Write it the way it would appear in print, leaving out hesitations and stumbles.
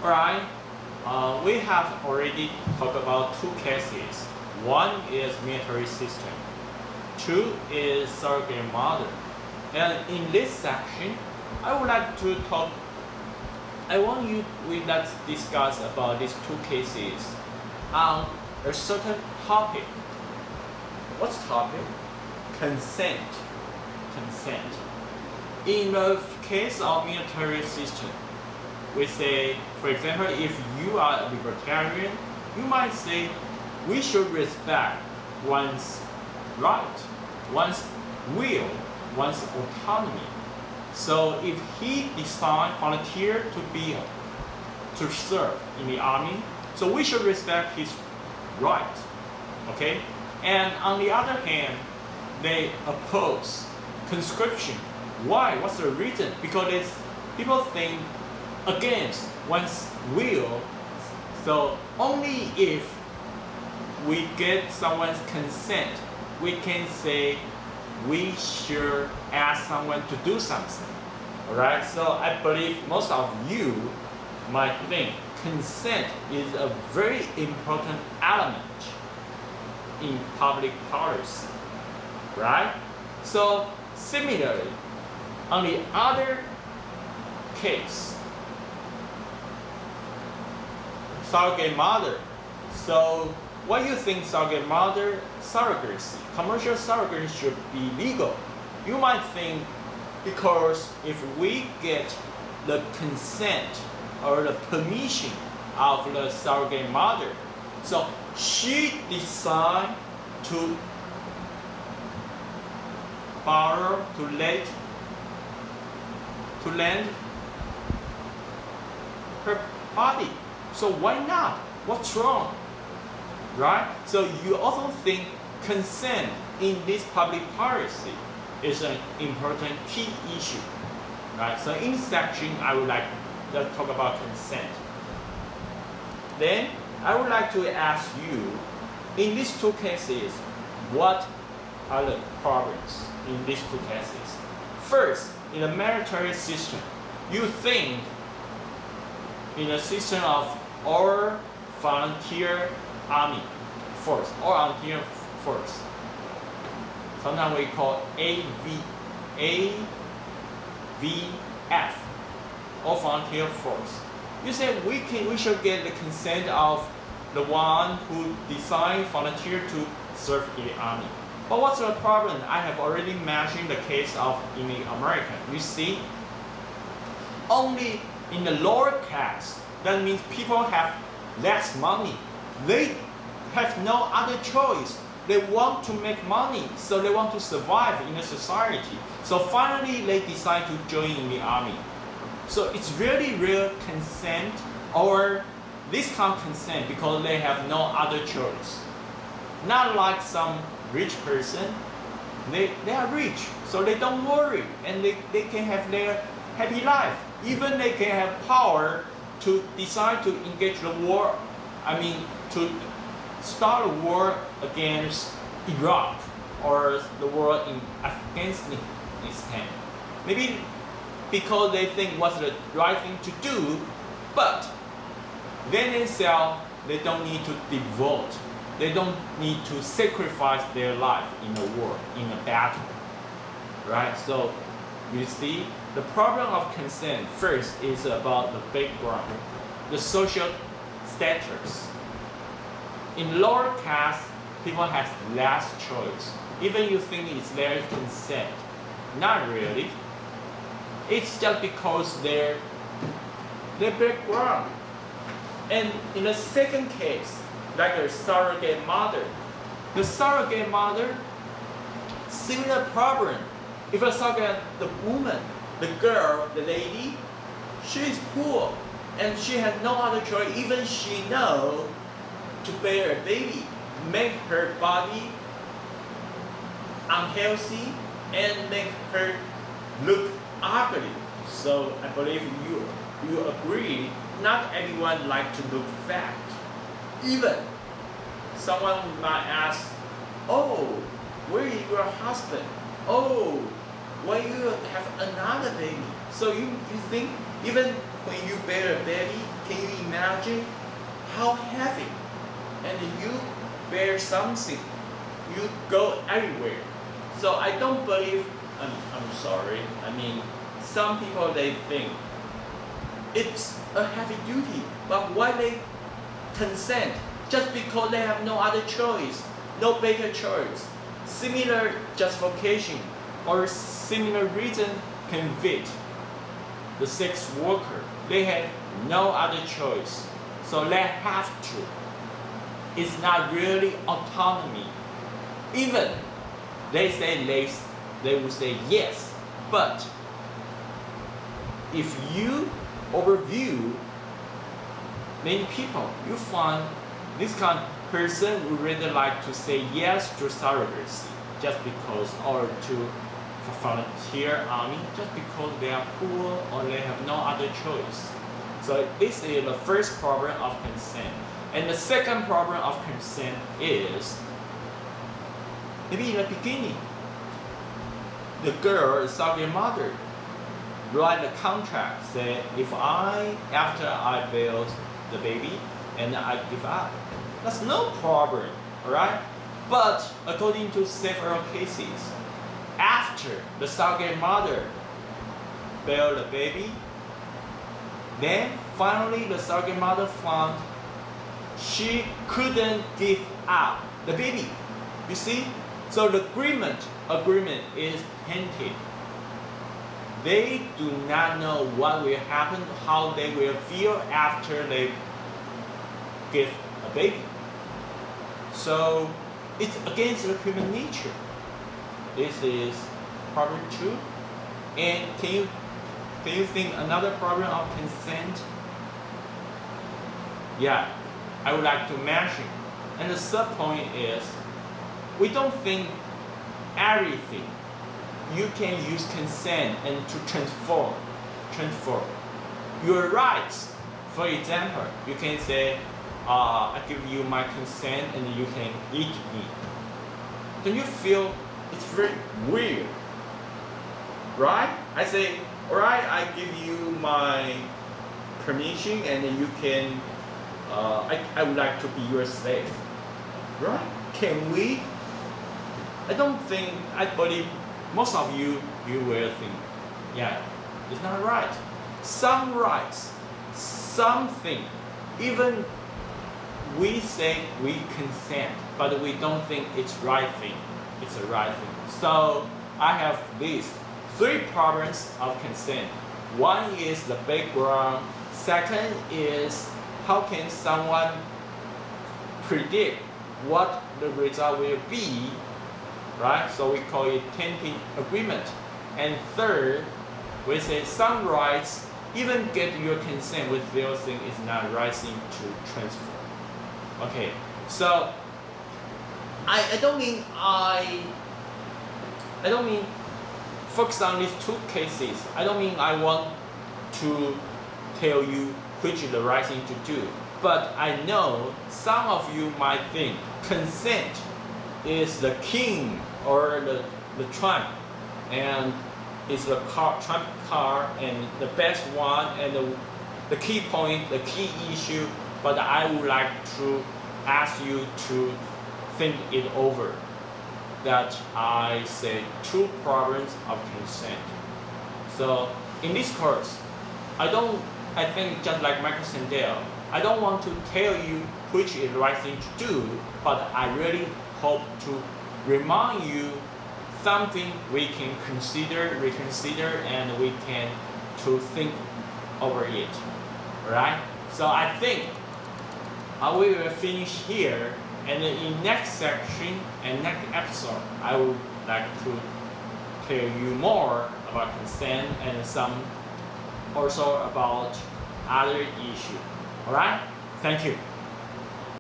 Alright, we have already talked about two cases. One is military system. Two is surrogate mother. And in this section, I would like to talk. Let's discuss about these two cases on a certain topic. What's the topic? Consent. Consent. In the case of military system, we say, for example, if you are a libertarian, you might say we should respect one's right, one's will, one's autonomy. So if he decides volunteer to serve in the army, so we should respect his right. Okay? And on the other hand, they oppose conscription. Why? What's the reason? Because people think against one's will. So only if we get someone's consent, we can say we should ask someone to do something. Alright, so I believe most of you might think consent is a very important element in public policy. Right? So similarly, on the other case, surrogate mother. So what you think surrogate mother, surrogacy, commercial surrogacy should be legal? You might think because if we get the consent or the permission of the surrogate mother, so she decide to borrow, to lend her body. So why not? What's wrong? Right? So you also think consent in this public policy is an important key issue. Right? So in this section, I would like to talk about consent. Then I would like to ask you, in these two cases, what are the problems in these two cases? First, in the military system, you think in a system of all volunteer army force, or volunteer force. Sometimes we call AVF, or volunteer force. You say we should get the consent of the one who decide volunteer to serve in the army. But what's the problem? I have already mentioned the case of in the American. You see, only in the lower caste, that means people have less money. They have no other choice. They want to make money, so they want to survive in the society. So finally, they decide to join in the army. So it's really real consent, or this kind of consent because they have no other choice. Not like some rich person, they are rich, so they don't worry, and they can have their happy life. Even they can have power to decide to engage the war, to start a war against Iraq or the war in Afghanistan. Maybe because they think what's the right thing to do, but then themselves, they don't need to devote. They don't need to sacrifice their life in a war, in a battle. Right? So, you see, the problem of consent first is about the background, the social status. In lower caste, people have less choice. Even you think it's their consent. Not really. It's just because their background. And in the second case, like a surrogate mother. The surrogate mother, similar problem. If a surrogate, the woman, the girl, the lady, she is poor and she has no other choice. Even she knows to bear a baby, make her body unhealthy and make her look ugly. So I believe you agree, not everyone likes to look fat. Even someone might ask, oh, where is your husband? Oh, why you have another baby? So you think even when you bear a baby, can you imagine how heavy, and you bear something, you go everywhere. So I don't believe, I'm sorry, I mean, some people they think it's a heavy duty, but why they consent? Just because they have no other choice, no better choice. Similar justification or similar reason convict the sex worker. They have no other choice, so they have to. It's not really autonomy. Even they say they will say yes, but if you overview many people, you find this kind of person would really like to say yes to surrogacy just because, or to volunteer army just because they are poor or they have no other choice. So this is the first problem of consent. And the second problem of consent is, maybe in the beginning, the girl, the surrogate mother, write the contract, say, after I build the baby and I give up, that's no problem, alright? But according to several cases, after the surrogate mother built the baby, then finally the surrogate mother found she couldn't give up the baby. You see? So the agreement is tainted. They do not know what will happen, how they will feel after they give a baby. So it's against the human nature. This is problem 2. And can you think another problem of consent? Yeah, I would like to mention. And the third point is, we don't think everything you can use consent and to transform your rights. For example, you can say, I give you my consent and you can eat me. Don't you feel it's very weird? Right? I say, alright, I give you my permission and you can, I would like to be your slave. Right? Can we? I believe most of you will think, yeah, it's not right. Some rights, something, even we say we consent, but we don't think it's right thing. It's a right thing. So I have these 3 problems of consent. One is the background. Second is, how can someone predict what the result will be, right? So we call it tainted agreement. And third, we say some rights, even get your consent with their thing is not right thing to transfer. Okay, so I don't mean focus on these 2 cases. I don't mean I want to tell you which is the right thing to do. But I know some of you might think consent is the king or the trump, and it's the trump card and the best one and the key point, the key issue. But I would like to ask you to think it over. That I say 2 problems of consent. So in this course, I think just like Michael Sandel, I don't want to tell you which is the right thing to do, but I really hope to remind you something we can reconsider, and we can to think over it. Right? So I think we will finish here, and in next section and next episode, I would like to tell you more about consent and some also about other issues. Alright? Thank you.